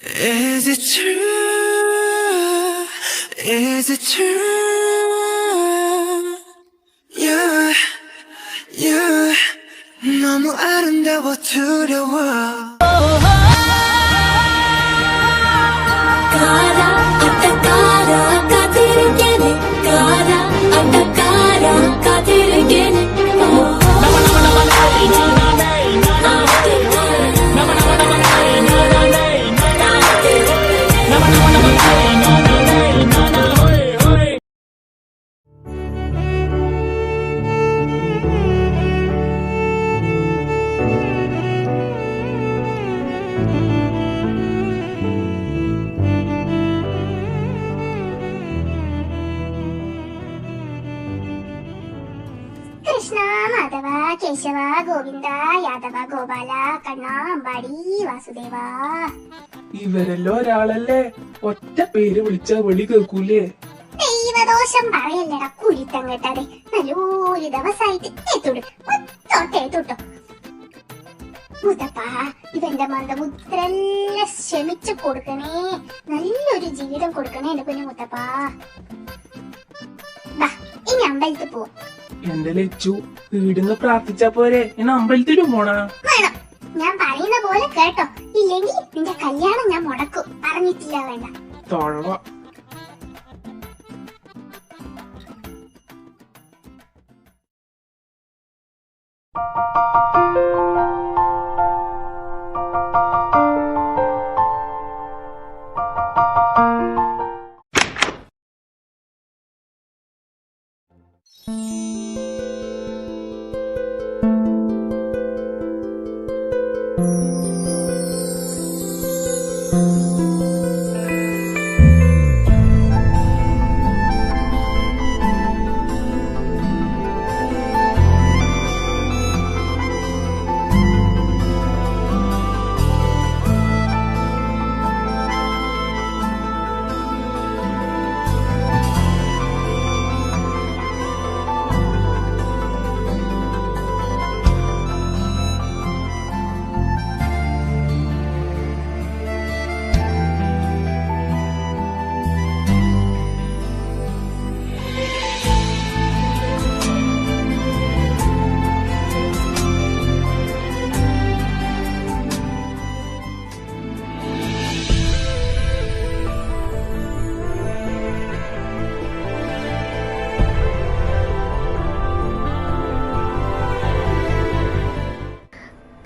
Is it true? Is it true? Yeah, yeah. 너무 아름다워 두려워. Krishna Madhava Keshava Govinda യാദവ ഗോപാല കണ്ണ അമ്പാടി വാസുദേവ. ഇവരെല്ലോ ഒരാളല്ലേ? ഒറ്റ പേര് വിളിച്ച വിളി കേൾക്കൂലേ? ദൈവദോഷം പറയല്ലട കുരുത്തം കേട്ടാതെ. നല്ലൊരു ദിവസമായിട്ട് ഏത്തുട്ടോ മുത്തപ്പ, ഇവന്റെ മന്ദബുദ്ധിരെല്ലാം ക്ഷമിച്ചു കൊടുക്കണേ. നല്ലൊരു ജീവിതം കൊടുക്കണേ എന്റെ കുഞ്ഞു മുത്തപ്പ. ഇനി അമ്പലത്തിൽ പോവാം. എന്റെ ലച്ചു, വീടിന്ന് പ്രാർത്ഥിച്ചാ പോരെ? എന്നെ അമ്പലത്തിലും പോണ വേണം. ഞാൻ പറയുന്ന പോലെ കേട്ടോ, ഇല്ലെങ്കിൽ നിന്റെ കല്യാണം ഞാൻ മുടക്കും. പറഞ്ഞിട്ടില്ല വേണ്ട. തൊഴവ.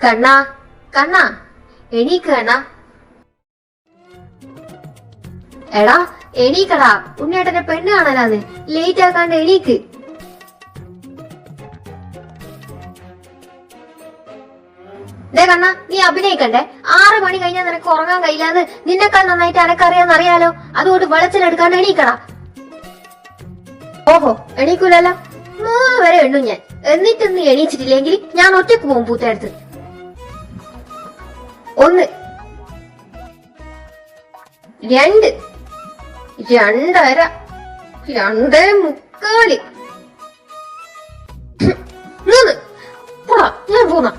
കണ്ണാ കണ്ണാ, എണീക്ക് കണ്ണാ. എടാ എണീക്കടാ, ഉണ്ണിയേട്ടന്റെ പെണ്ണ് കാണാനാന്ന്. ലേറ്റ് ആക്കാണ്ട് എണീക്ക്. ദേ കണ്ണാ, നീ അഭിനയിക്കണ്ടേ? 6 മണി കഴിഞ്ഞാൽ നിനക്ക് ഉറങ്ങാൻ കഴിയില്ലാന്ന് നിന്നെക്കാൾ നന്നായിട്ട് എനക്കറിയാന്നറിയാലോ. അതുകൊണ്ട് വെളച്ചിലെടുക്കാണ്ട് എണീക്കടാ. ഓഹോ, എണീക്കൂലല്ലോ. 3 വരെ എണ്ണു ഞാൻ. എന്നിട്ട് നീ എണീച്ചിട്ടില്ലെങ്കിൽ ഞാൻ ഒറ്റക്ക് പോകും പൂത്തേടുത്ത്. 1 2 2:30 2:45 3 പോടാ, ഞാൻ പോന്ന.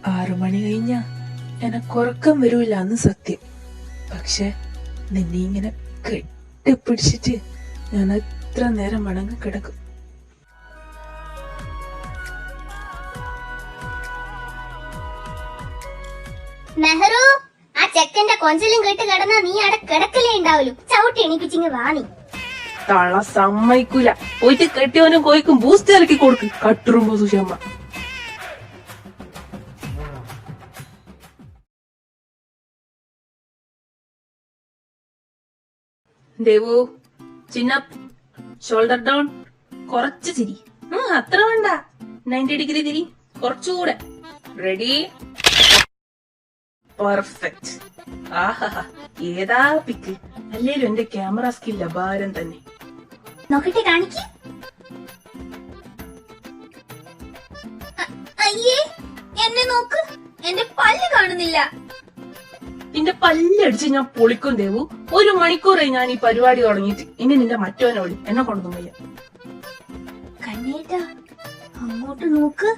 ആറു മണി കഴിഞ്ഞ എനക്കുറക്കം വരൂല, അന്ന് സത്യം. പക്ഷെ നിന്നെ ഇങ്ങനെ കെട്ടിപ്പിടിച്ചിട്ട് ഞാൻ എത്ര നേരം വണങ്ങി കിടക്കും. നെഹ്റു, ആ ചെക്കന്റെ കൊഞ്ചലും കേട്ട് കിടന്നാ നീ അവിടെ കിടക്കലേ ഉണ്ടാവലു. ചവിട്ടി എണീപ്പിച്ചിങ് വാണി. തള്ള സമ്മതിക്കൂല. പോയിട്ട് കെട്ടിയവനും കോയിക്കും ബൂസ്റ്റ് ഇറക്കി കൊടുക്കും. കട്ടുറുമ്പോ Sushamma. Devu chin up shoulder down കുറച്ച് ചിരി അത്ര വേണ്ട 90 ഡിഗ്രി തിരി കുറച്ചുകൂടെ റെഡി പെർഫെക്റ്റ് ആഹാ ഏതാ പിക്ക് അല്ലേലും എന്റെ ക്യാമറ സ്കിൽ അപാരം തന്നെ നോക്കട്ടെ കാണിക്ക്. അയ്യേ എന്നെ നോക്ക്, എന്റെ പല്ല് കാണുന്നില്ല. നിന്റെ പല്ലടിച്ച് ഞാൻ പൊളിക്കും ദേവു. 1 മണിക്കൂറായി ഞാൻ ഈ പരിപാടി തുടങ്ങിയിട്ട്. ഇനി നിന്റെ മറ്റവനോട് എന്നെ കൊണ്ടൊന്നും വയ്യ. കണ്ണേട്ടാ അങ്ങോട്ട് നോക്ക്.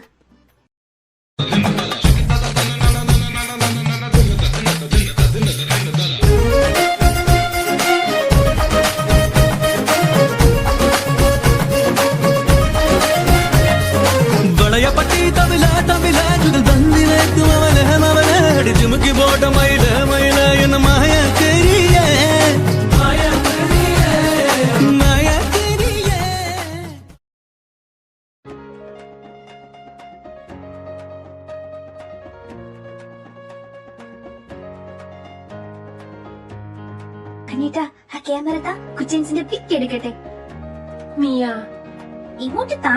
വളയപ്പട്ടി തവില തവില ചുകൾ ബന്ദിലേക്കും അവനെ അടിച്ചുമുക്കി പോട്ട മൈല മൈല എന്ന മായ കരിയേ മായ കരിയേ. കണ്ണേട്ടാ ആ ക്യാമറ താ, കുച്ചൻസിന്റെ പിക്ക് എടുക്കട്ടെ. നീയാ ഇങ്ങോട്ട് താ.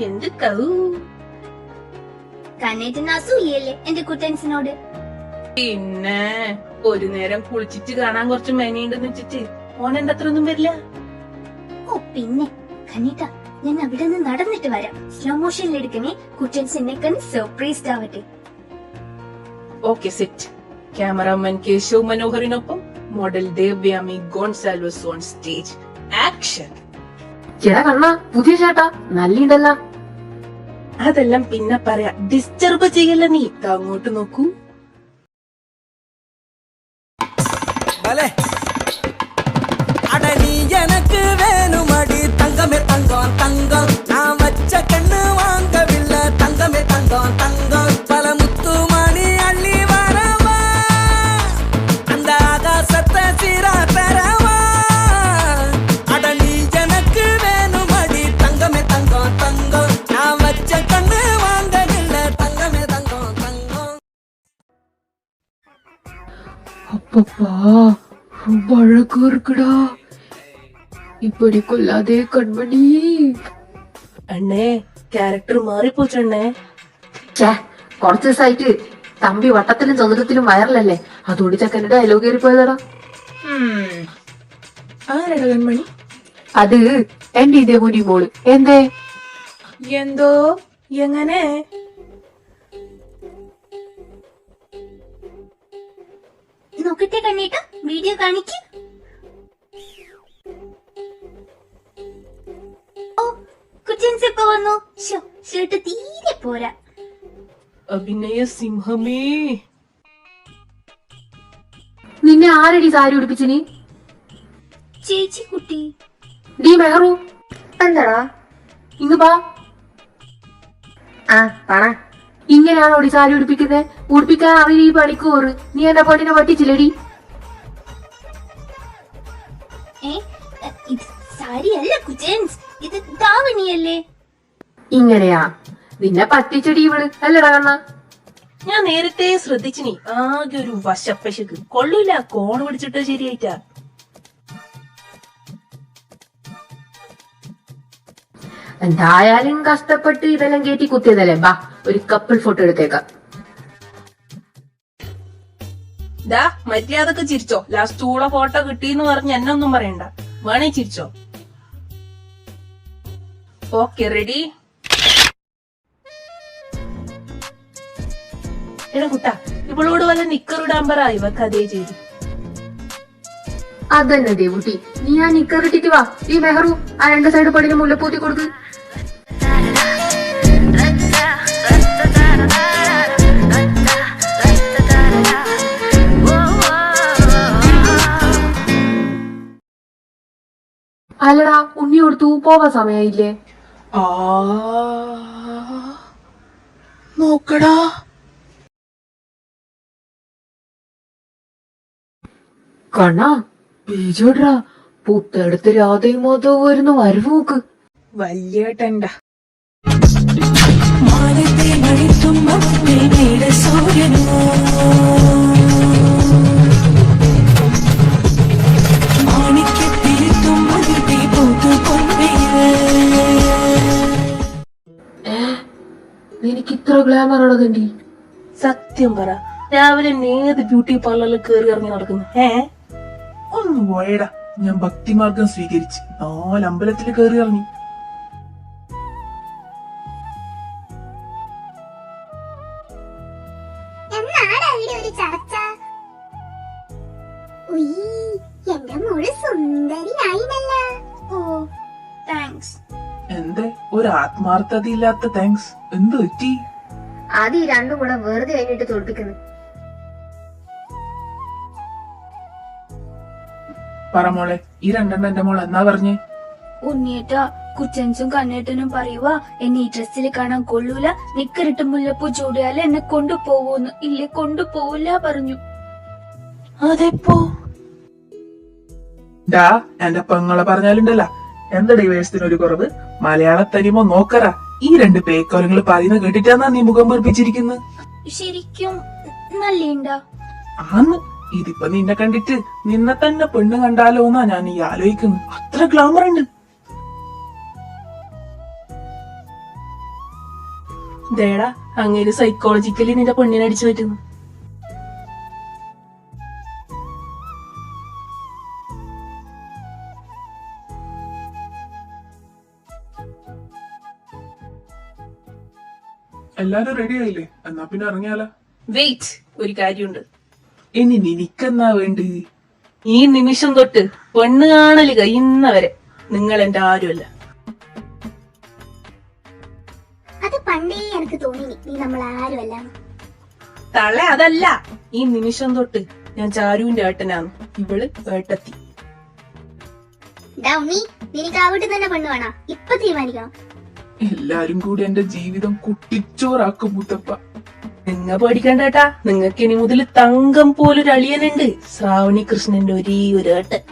എന്ത് കൗ കണ്ണേട്ടൻ അസൂയല്ലേ എന്റെ കുട്ടൻസിനോട്? പിന്നെ ഒരു നേരം കുളിച്ചിട്ട് കാണാൻ കുറച്ച് മെനയുണ്ടെന്ന് വെച്ചിട്ട് ഓൻ എന്റെ അത്ര ഒന്നും വരില്ല. ഓ പിന്നെ കണ്ണേട്ടാ ഞാൻ അവിടെ നിന്ന് നടന്നിട്ട് വരാം. സ്ലോ മോഷനിൽ എടുക്കണേ, കുട്ടൻസ് എന്നെ കണ്ട് സർപ്രൈസ്ഡ് ആവട്ടെ. Okay set. ക്യാമറാമാൻ കേശവ് മനോഹറിനൊപ്പം model Devyami Gonsalves on stage. Action. ചേട്ടാ കണ്ണ പുതിയ ചേട്ടാ നല്ലിണ്ടല്ല. അതെല്ലാം പിന്നെ പറയാ. ഡിസ്റ്റർബ് ചെയ്യല്ല നീ. അങ്ങോട്ട് നോക്കൂ. அட நீ எனக்கு வேணுமடி தங்கமே தங்கம் தங்கம் நான் வச்ச கண்ணு வாங்கவில்லை தங்கமே தங்கம் தங்கம் பல முத்து மணி அள்ளி வரவா அந்த ஆகாசத்தை சீரா தரவா அட நீ எனக்கு வேணுமடி தங்கமே தங்கம் தங்கம் நான் வச்ச கண்ணு வாங்கவில்லை தங்கமே தங்கம் தங்கம். அப்பப்பா வழக்கு இருக்குடா. இப்படி கொல்லாதே கண்மணி. അണ്ണേ ക്യാരക്ടർ മാറിപ്പോച്ചണ്ണേ. കുറച്ച് ദിവസമായിട്ട് തമ്പി വട്ടത്തിലും ചതുരത്തിലും വയറലല്ലേ, അതോട് ചക്കന്റെ ഡയലോഗ് കയറിപ്പോയതാടാ. ആരാടാ കൺമണി? അത് എന്റെ ഇതേ മുനി മോള്. എന്തേ എന്തോ എങ്ങനെ? നോക്കട്ടെ കണ്ണേട്ടാ, വീഡിയോ കാണിക്ക്. ഓ കുച്ചൻസ് ഇപ്പൊ വന്നു. ഷർട്ട് തീരെ പോരാ. അഭിനയ സിംഹമേ. നിന്നെ ആരടി സാരി ഉടുപ്പിച്ചിനി? ചേച്ചി കുട്ടി. ഡീ മെഹറു എന്താടാ? ഇങ്ങ് പാ. ആ പറ. ഇങ്ങനെയാണോ ഓടി സാരി ഉടുപ്പിക്കുന്നത്? ഉടുപ്പിക്കാൻ അറിയ ഈ പണിക്കൂറ്. നീ എന്റെ പെണ്ണിനെ പറ്റിച്ചില്ലടി. ഇത് സാരിയല്ല കുച്ചൻസ്, ഇത് ദാവണിയല്ലേ. ഇങ്ങനെയാ നിന്നെ പറ്റിച്ചടി ഇവള് അല്ലടാ കണ്ണ? ഞാൻ നേരത്തെ ശ്രദ്ധിച്ചിനി. ആകെ ഒരു വശപ്പശക്ക്. കൊള്ളൂല, കോൺ പിടിച്ചിട്ട് ശരിയായിട്ടാ. എന്തായാലും കഷ്ടപ്പെട്ട് ഇതെല്ലാം കയറ്റി കുത്തിയതല്ലേ. ബാ ഒരു കപ്പിൾ ഫോട്ടോ എടുത്തേക്കാം. ദാ മര്യാദക്ക് ചിരിച്ചോ. ലാസ്റ്റ് ഊള ഫോട്ടോ കിട്ടിയെന്ന് പറഞ്ഞ് എന്നെ ഒന്നും പറയണ്ട. വേണേ ചിരിച്ചോ. Okay ready. എടാ കുട്ടാ, ഇവളോട് വല്ല നിക്കറിടാൻ പറ. ഇവക്ക് അതേ ചെയ്തു. അതന്നെ ദേവുട്ടി, നീ ആ നിക്കറിട്ടിട്ട് വാ. ഈ മെഹറു ആ 2 സൈഡ് പടിന് മുല്ലപ്പൂത്തി കൊടുക്ക്. അല്ലടാ ഉണ്ണി കൊടുത്തു പോവാൻ സമയായില്ലേ? നോക്കടാ. കണ്ണാ പേജോടാ, പുത്തടുത്ത് രാധയും മാധവും വരുന്ന വരവ് നോക്ക്. വല്യേട്ടണ്ട മണിത്തുമ്പം പിന്നീട് സൂര്യനോ മാണിക്കത്തിരുത്തുമ്പം തീ പൂത്തു പൊൻവെയില്. നിനക്ക് ഇത്ര ഗ്ലാമർ ആണോ കണ്ടി? സത്യം പറ, രാവിലെ ഏത് ബ്യൂട്ടി പാർലറിൽ കയറി ഇറങ്ങി നടക്കുന്നു? ഒന്ന് പോയടാ, ഞാൻ ഭക്തിമാർഗം സ്വീകരിച്ച് 4 അമ്പലത്തിൽ കയറി ഇറങ്ങി. എന്റെ മോള് സുന്ദരിയായില്ല. ഓ താങ്ക്സ്. എന്തേ ഒരു ആത്മാർത്ഥത ഇല്ലാത്ത താങ്ക്സ്? എന്ത് പറ്റി? അത് ഈ രണ്ടും കൂടെ വെറുതെ കഴിഞ്ഞിട്ട് തോൽപ്പിക്കുന്നു. പറ മോളെ, ഈ രണ്ടെണ്ണം എന്റെ മോൾ എന്നാ പറഞ്ഞേ? ഉണ്ണിയേട്ടാ, കുച്ചൻസും കണ്ണേട്ടനും പറയുവാ എന്നെ ഈ ഡ്രസ്സിൽ കാണാൻ കൊള്ളൂല, നിക്കറിട്ട് മുല്ലപ്പൂ ചൂടിയാല് എന്നെ കൊണ്ടുപോകൂന്ന്. ഇല്ലേ, കൊണ്ടുപോവില്ല പറഞ്ഞു. അതെപ്പോ? ഡാ, എന്റെ പെങ്ങളെ പറഞ്ഞാലുണ്ടല്ല, എന്താ ഡിവേഴ്സിന് ഒരു കുറവ്? മലയാള തനിമോ നോക്കറ. ഈ 2 പേക്കോലങ്ങൾ പറയുന്നത് കേട്ടിട്ടാന്നാ നീ മുഖം വീർപ്പിച്ചിരിക്കുന്നത്? ശരിക്കും നല്ലുണ്ടാ? ആന്ന്. ഇതിപ്പോ നിന്നെ കണ്ടിട്ട് നിന്നെ തന്നെ പെണ്ണ് കണ്ടാലോ എന്നാ ഞാൻ ഈ ആലോചിക്കുന്നു. അത്ര ഗ്ലാമർ ഉണ്ട്. ദേടാ, അങ്ങനെ സൈക്കോളജിക്കലി നിന്റെ പെണ്ണിനെ അടിച്ചു പറ്റുന്നു. എല്ലാരും റെഡി ആയില്ലേ? എന്നാ പിന്നെ ഇറങ്ങിയാലോ? വെയിറ്റ്, ഒരു കാര്യമുണ്ട്. ഇനി നിനക്കെന്നാ വേണ്ടി? ഈ നിമിഷം തൊട്ട് പെണ്ണ് കാണല് കഴിയുന്നവരെ നിങ്ങൾ എന്റെ ആരുമല്ല. അത് പണ്ടേ എനിക്ക് തോന്നി നീ നമ്മൾ ആരുമല്ല. തള്ളെ, അതല്ല. ഈ നിമിഷം തൊട്ട് ഞാൻ ചാരുവിന്റെ ഏട്ടനാണ്, ഇവള് ഏട്ടത്തി. നിനക്ക് ആ വീട്ടിൽ തന്നെ പെണ്ണ് വേണോ? ഇപ്പൊ തീരുമാനിക്കണം. എല്ലാരും കൂടി എന്റെ ജീവിതം കുട്ടിച്ചോറാക്കും മുത്തപ്പ. നിങ്ങ പേടിക്കണ്ടേട്ടാ, നിങ്ങൾക്ക് ഇനി മുതൽ തങ്കം പോലൊരു അളിയനുണ്ട്, ശ്രാവണി കൃഷ്ണന്റെ ഒരേ ഒരു ഏട്ടൻ.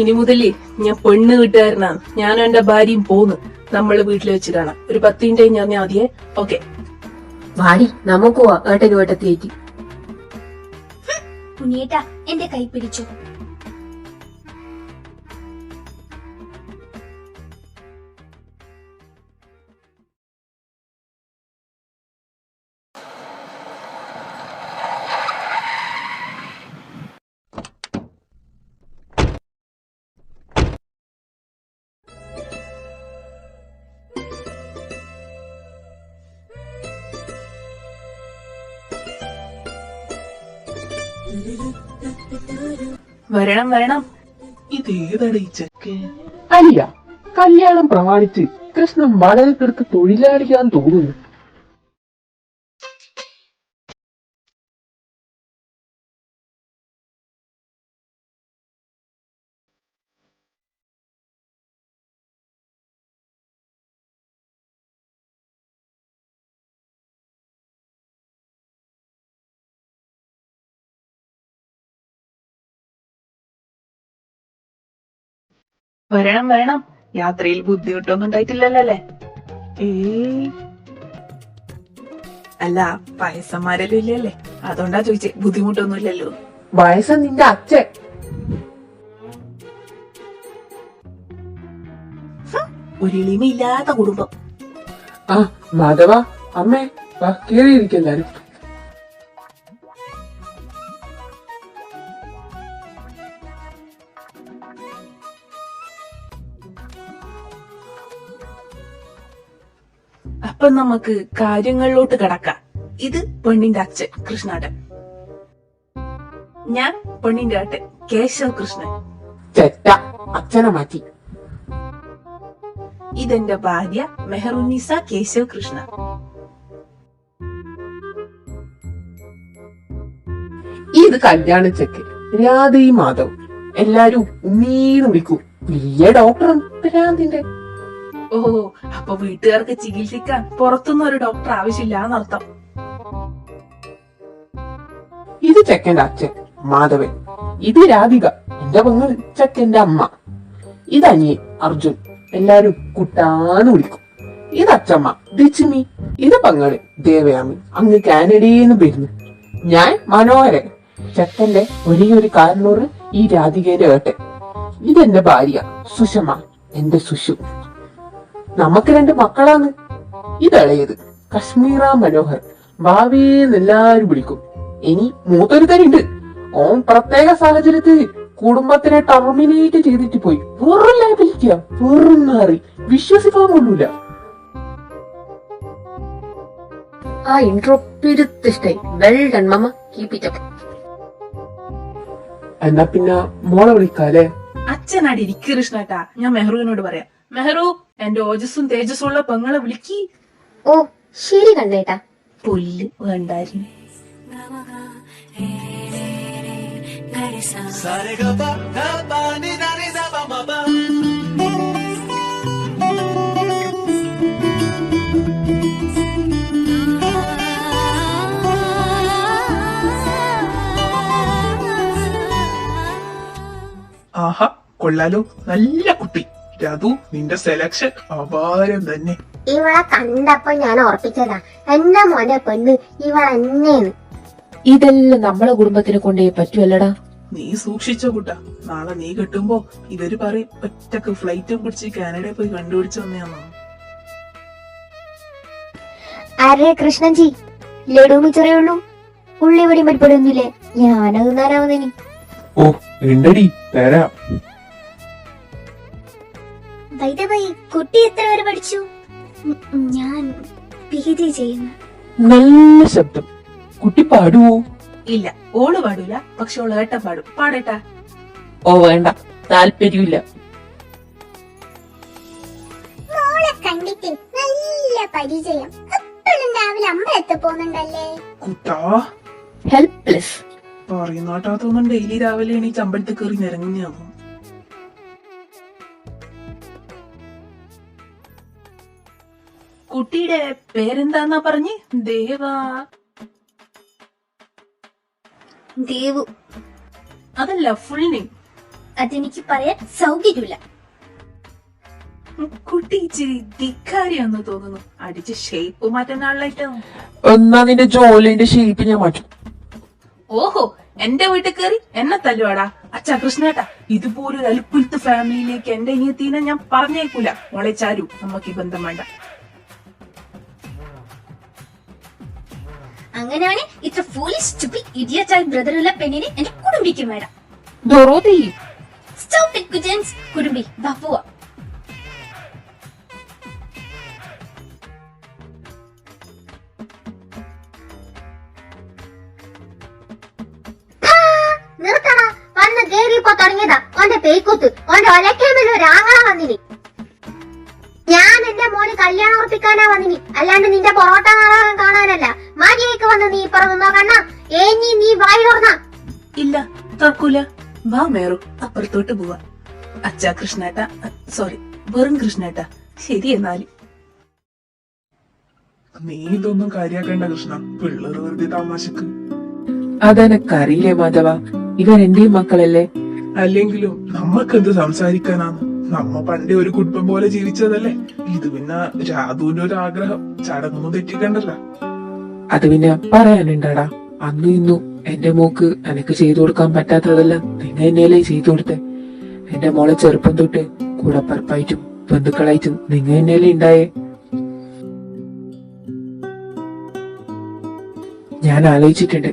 ഇനി മുതല് ഞാൻ പെണ്ണ് വീട്ടുകാരനാണ്. ഞാനും എന്റെ ഭാര്യയും പോന്ന്. നമ്മള് വീട്ടിൽ വെച്ച് കാണാം. ഒരു 10 മിനിറ്റ് ഞാൻ ആദ്യേ. ഓക്കെ വാടി, നമുക്കോ ഏട്ടന് ഏട്ടത്തിയേറ്റി. ഉണ്ണിയേട്ടാ, എന്റെ കൈ പിടിച്ചു. വരണം വരണം. ഇതേതട ഈ ചെക്ക്? അല്ല, കല്യാണം പ്രമാണിച്ച് കൃഷ്ണൻ വളരെ തീർത്ത് തൊഴിലാളിയാന്ന് തോന്നുന്നു. വരണം വരണം. യാത്രയിൽ ബുദ്ധിമുട്ടൊന്നും ഉണ്ടായിട്ടില്ലല്ലോ അല്ലേ? അല്ല, വയസ്സന്മാരെല്ലാം ഇല്ലല്ലേ, അതുകൊണ്ടാ ചോദിച്ചേ. ബുദ്ധിമുട്ടൊന്നും ഇല്ലല്ലോ. വയസ്സ് നിന്റെ അച്ഛൻ. ഒരു എളിമയില്ലാത്ത കുടുംബം. ആ മാധവ, അമ്മേ, വാ കേറിയിരിക്കെല്ലാരും. അപ്പൊ നമുക്ക് കാര്യങ്ങളിലോട്ട് കടക്കാം. ഇത് പെണ്ണിന്റെ അച്ഛൻ കൃഷ്ണാട്ടൻ, ഞാൻ പെണ്ണിന്റെ ഏട്ടൻ കേശവ് കൃഷ്ണൻ. ചെറ്റ, അച്ഛനെ മാറ്റി. ഇതെന്റെ ഭാര്യ മെഹറുന്നിസ കേശവ് കൃഷ്ണ. ഇത് കല്യാണ ചെക്ക് രാധയും മാധവും. എല്ലാരും ഉമ്മീന്ന് വിളിക്കും. വലിയ ഡോക്ടറും ഭ്രാന്തിന്റെ. ഓ, അപ്പൊ വീട്ടുകാർക്ക് ചികിത്സിക്കാൻ പുറത്തുനിന്ന് ഒരു ഡോക്ടർ ആവശ്യമില്ലാന്നർത്ഥം. ഇത് ചെക്കന്റെ അച്ഛൻ മാധവൻ. ഇത് രാധിക, എന്റെ പെങ്ങൾ ചെക്കന്റെ അമ്മ. ഇത് അനിയൻ അർജുൻ. എല്ലാരും കുട്ടാന്ന് വിളിക്കും. ഇത് അച്ചമ്മ ദിച്ചിമി, ഇത് പങ്ങള് ദേവയാമി, അങ്ങ് കാനഡയെന്ന് വരുന്നു. ഞാൻ മനോഹരൻ, ചെക്കന്റെ ഒരേ ഒരു കാരണോറ് ഈ രാധികയുടെ ഏട്ടൻ. ഇതെന്റെ ഭാര്യ സുഷമ, എന്റെ സുഷു. നമുക്ക് 2 മക്കളാണ്. ഇതളയത് കശ്മീറ മനോഹർ, ഭാവിയെന്ന് എല്ലാരും വിളിക്കും. ഇനി മൂത്തൊരു തരുണ്ട്. ഓൻ പ്രത്യേക സാഹചര്യത്തിൽ കുടുംബത്തിനെ ടെർമിനേറ്റ് ചെയ്തിട്ട് പോയി. വെറും ലാബിലിറ്റിയാ, വെറും നാറി, വിശ്വസിക്കാൻ കൊള്ളൂല. ആ ഇൻട്രോ പെരുത്തിഷ്ടായി. Well done mama, keep it up. എന്നാ പിന്നെ മോളെ വിളിക്കാല്ലേ? അച്ഛനാടി ഇരിക്ക് കൃഷ്ണേട്ടാ, ഞാൻ മെഹ്റുവിനോട് പറയാം. മെഹ്റു, എന്റെ ഓജസ്സും തേജസ്സും ഉള്ള പെങ്ങളെ വിളിക്കി. ഓ ശരി കണ്ണേട്ടാ. പുല്ല് വേണ്ടായിരുന്നു. സാരഗപ ധപ നിധനി ധപ മപ. ആഹാ, കൊള്ളാലോ, നല്ല കുട്ടി. രാധു, നിന്റെ സെലക്ഷൻ അപാരം തന്നെ. ഇവളെ കണ്ടപ്പോ ഞാൻ ഉറപ്പിച്ചതാ, എന്റെ മോനെ പെണ്ണ് ഇവളെന്നേന്ന്. ഇതെല്ലാം നമ്മളെ കുടുംബത്തിനെ കൊണ്ടേ പറ്റുമല്ലടാ. നീ സൂക്ഷിച്ചോ കുട്ടാ, നാളെ നീ കെട്ടുമ്പോ ഇവര് പറയും ഒറ്റക്ക് ഫ്ലൈറ്റും പിടിച്ച് കാനഡയിൽ പോയി കണ്ടുപിടിച്ചു വന്നയാന്നോ. അരേ കൃഷ്ണൻജി, ലഡു മിച്ചറേ ഉള്ളൂ, ഉള്ളി വടി മടിപ്പെടുന്നില്ലേ? ഞാനത് നാരാവുന്നേനി. ഓ ഉണ്ടടി, തരാം. കുട്ടി എത്ര വരെ പഠിച്ചു? ഞാൻ PhD ചെയ്യുന്നു. നല്ല ശബ്ദം. കുട്ടി പാടുവോ? ഇല്ല, ഓള് പാടൂല, പക്ഷെ ഓള് ഏട്ടൻ പാടും. പാടേട്ടാ. ഓ വേണ്ട, താല്പര്യമില്ല. മോളെ കണ്ടിട്ട് നല്ല പരിചയം. എപ്പോഴും രാവിലെ അമ്പലത്തിൽ പോകുന്നുണ്ടല്ലേ? കുട്ടാ, ഹെൽപ്ലെസ്. പറയുന്നോട്ടാത്തൊന്നും ഡെയിലി രാവിലെ എണീച്ച് അമ്പലത്തിൽ കയറി നിരങ്ങുന്നയാണോ? കുട്ടിയുടെ പേരെന്താന്നാ പറഞ്ഞ്? ദേവാ. ദേവു. അതല്ല, ഫുൾ നെയിം. അതെനിക്ക് പറയാൻ സൗകര്യമില്ല. കുട്ടി ഇച്ചിരി ധിക്കാരിയാന്ന് തോന്നുന്നു. അടിച്ച് ഷേപ്പ് മാറ്റാൻ ആളായിട്ടാണ്. എന്നാ നിന്റെ ജോലിന്റെ ഷേപ്പ് ഞാൻ മാറ്റും. ഓഹോ, എന്റെ വീട്ടിൽ കയറി എന്നെ തല്ലുവാടാ. അച്ഛാ കൃഷ്ണേട്ടാ, ഇതുപോലൊരു അൽപ്പുലത്ത് ഫാമിലിയിലേക്ക് എന്റെ അനിയത്തീനെ ഞാൻ പറഞ്ഞേക്കൂല. മോളെ ചാരു, നമുക്ക് ഈ ബന്ധം വേണ്ട. അങ്ങനെയാണ് ഇത്ര foolish, stupid, idiot ആയ ബ്രദറുള്ള പെണ്ണിനെ എന്റെ കുടുംബിക്ക് വേണം. ഡോറോതി, Stop it, കുജൻസ്. കുടുംബി, വാ പോവാ. നിർത്തടാ, വന്ന് കേറിയപ്പോ തുടങ്ങിയതാ ഓന്റെ പേക്കൂത്ത്. ഓന്റെ ഒലക്കേമിൽ ഒരു ആങ്ങള വന്നിനി. ഞാൻ എന്റെ മോന് കല്യാണം ഉറപ്പിക്കാനാ വന്നിനി, അല്ലാണ്ട് നിന്റെ പൊറോട്ട നാടകം കാണാനല്ല. മര്യാദക്ക് വന്ന് നീ ഇപ്പറന്നോ കണ്ണ. നീ വായി തുറന്ന. ഇല്ല, തുറക്കൂല. വാ മേറു, അപ്പുറത്തോട്ട് പോവാ. അച്ഛാ കൃഷ്ണേട്ടാ, സോറി, വെറും കൃഷ്ണേട്ടാ. ശരി എന്നാല്. നീ ഇതൊന്നും കാര്യാക്കണ്ട കൃഷ്ണ, പിള്ളേർ വെറുതെ തമാശക്ക്. അതെനക്കറിയില്ലേ മാധവ, ഇവർ എന്റെയും മക്കളല്ലേ. അല്ലെങ്കിലും നമ്മക്കെന്ത് സംസാരിക്കാനാണ്? നമ്മ പണ്ടേ ഒരു കുടുംബം പോലെ ജീവിച്ചതല്ലേ. ഇത് പിന്നെ രാധുവിന്റെ ഒരു ആഗ്രഹം, ചടങ്ങൊന്നും തെറ്റിക്കണ്ടല്ല. അത് പിന്നെ പറയാനുണ്ടാടാ. അന്നും ഇന്നും എന്റെ മോക്ക് എനക്ക് ചെയ്തു കൊടുക്കാൻ പറ്റാത്തതെല്ലാം നിങ്ങൾ തന്നെയല്ലേ ചെയ്തു കൊടുത്തെ. എന്റെ മോളെ ചെറുപ്പം തൊട്ട് കൂടപ്പറപ്പായിട്ടും ബന്ധുക്കളായിട്ടും നിങ്ങൾ തന്നെയല്ലേ ഉണ്ടായേ. ഞാൻ ആലോചിച്ചിട്ടുണ്ട്,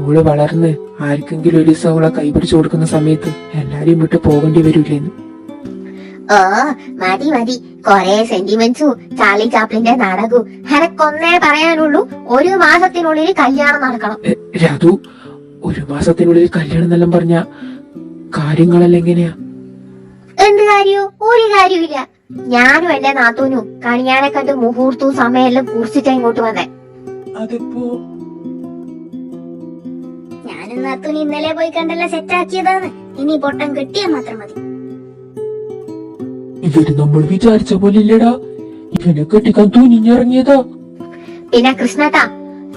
ഓള് വളർന്ന് ആർക്കെങ്കിലും ഒരു ദിവസം അവളെ കൈപിടിച്ചു കൊടുക്കുന്ന സമയത്ത് എല്ലാരെയും വിട്ട് പോകേണ്ടി വരൂലെന്ന്. ഓ മതി മതി, കൊറേ സെന്റിമെന്റ്സും ചാർലി ചാപ്ലിന്റെ നാടകവും. എനക്കൊന്നേ പറയാനുള്ളൂ, 1 മാസത്തിനുള്ളിൽ കല്യാണം നടക്കണം. രാധു, 1 മാസത്തിനുള്ളിൽ കല്യാണം എന്നെല്ലാം പറഞ്ഞ കാര്യങ്ങളെല്ലാം എങ്ങനെയാ? എന്ത് കാര്യോ? ഒരു കാര്യമില്ല. ഞാനും എന്റെ നാത്തൂനും കണിയാനെ കണ്ട് മുഹൂർത്തവും സമയെല്ലാം കുറിച്ചിട്ടാ ഇങ്ങോട്ട് വന്നേ. അതിപ്പോ ഞാനും നാത്തൂന് ഇന്നലെ പോയി കണ്ടെല്ലാം സെറ്റാക്കിയതാണ്. ഇനി പൊട്ടം കിട്ടിയാൽ മാത്രം മതി. ഇവര് നമ്മൾ വിചാരിച്ച പോലെ ഇല്ലടാ. ഇവനെ കെട്ടിക്കാൻ തുനിഞ്ഞിറങ്ങിയതാ. പിന്നെ കൃഷ്ണട്ടാ,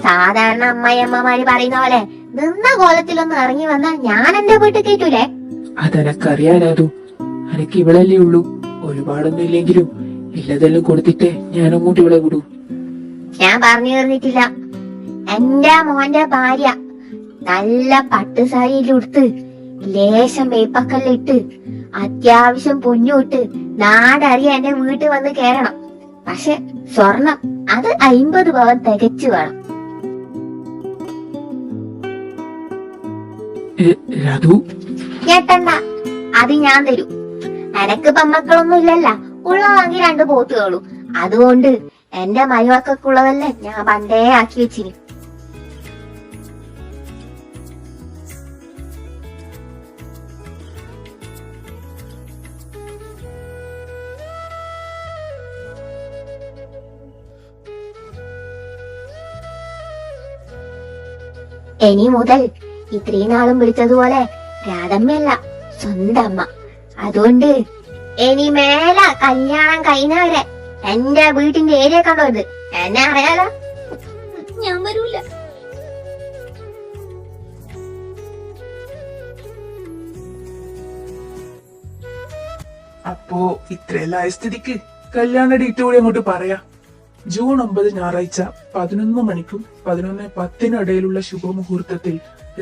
സാധാരണ അമ്മായിയമ്മമാര് പറയുന്ന പോലെ നിന്ന കോലത്തിലൊന്ന് ഇറങ്ങി വന്നാ ഞാൻ എന്റെ വീട്ടിൽ കേറ്റൂലേ. അതെനക്കറിയാനാതു. എനക്ക് ഇവളല്ലേ ഉള്ളൂ. ഒരുപാടൊന്നും ഇല്ലെങ്കിലും ഇല്ലതെല്ലാം കൊടുത്തിട്ടേ ഞാൻ അങ്ങോട്ട് ഇവിടെ വിടൂ. ഞാൻ പറഞ്ഞു തീർന്നിട്ടില്ല. എന്റെ മോന്റെ ഭാര്യ നല്ല പട്ട് സാരിയിലുടുത്ത് ലേശം മേപ്പക്കെല്ലാം ഇട്ട് അത്യാവശ്യം പൊന്നുവിട്ട് നാടറിയ എന്റെ വീട്ടിൽ വന്ന് കേറണം. പക്ഷെ സ്വർണം അത് 50 പവൻ തികച്ചു വേണം. രാധു, ഞെട്ടണ്ട, അത് ഞാൻ തരും. എനക്ക് പെമ്മക്കളൊന്നും ഇല്ലല്ല, ഉള്ളതാങ്കിൽ 2 പോത്തുകളും. അതുകൊണ്ട് എന്റെ മരുമക്കൾക്കുള്ളതല്ലേ ഞാൻ പണ്ടേ ആക്കി വെച്ചിന്. ഇനി മുതൽ ഇത്രയും നാളും വിളിച്ചതുപോലെ രാധമ്മയല്ല, സ്വന്തം അമ്മ. അതുകൊണ്ട് ഇനി മേല കല്യാണം കഴിഞ്ഞവരെ എന്റെ വീട്ടിന്റെ ഏരിയ കണ്ടത് എന്നെ അറിയാലോ. ഞാൻ വരൂല. അപ്പോ ഇത്രയെല്ലാം ആയ സ്ഥിതിക്ക് കല്യാണ ഡേറ്റ് കൂടി അങ്ങോട്ട് പറയാം. ജൂൺ 9 ഞായറാഴ്ച 11 മണിക്കും 11:10 ഇടയിലുള്ള ശുഭമുഹൂർത്തത്തിൽ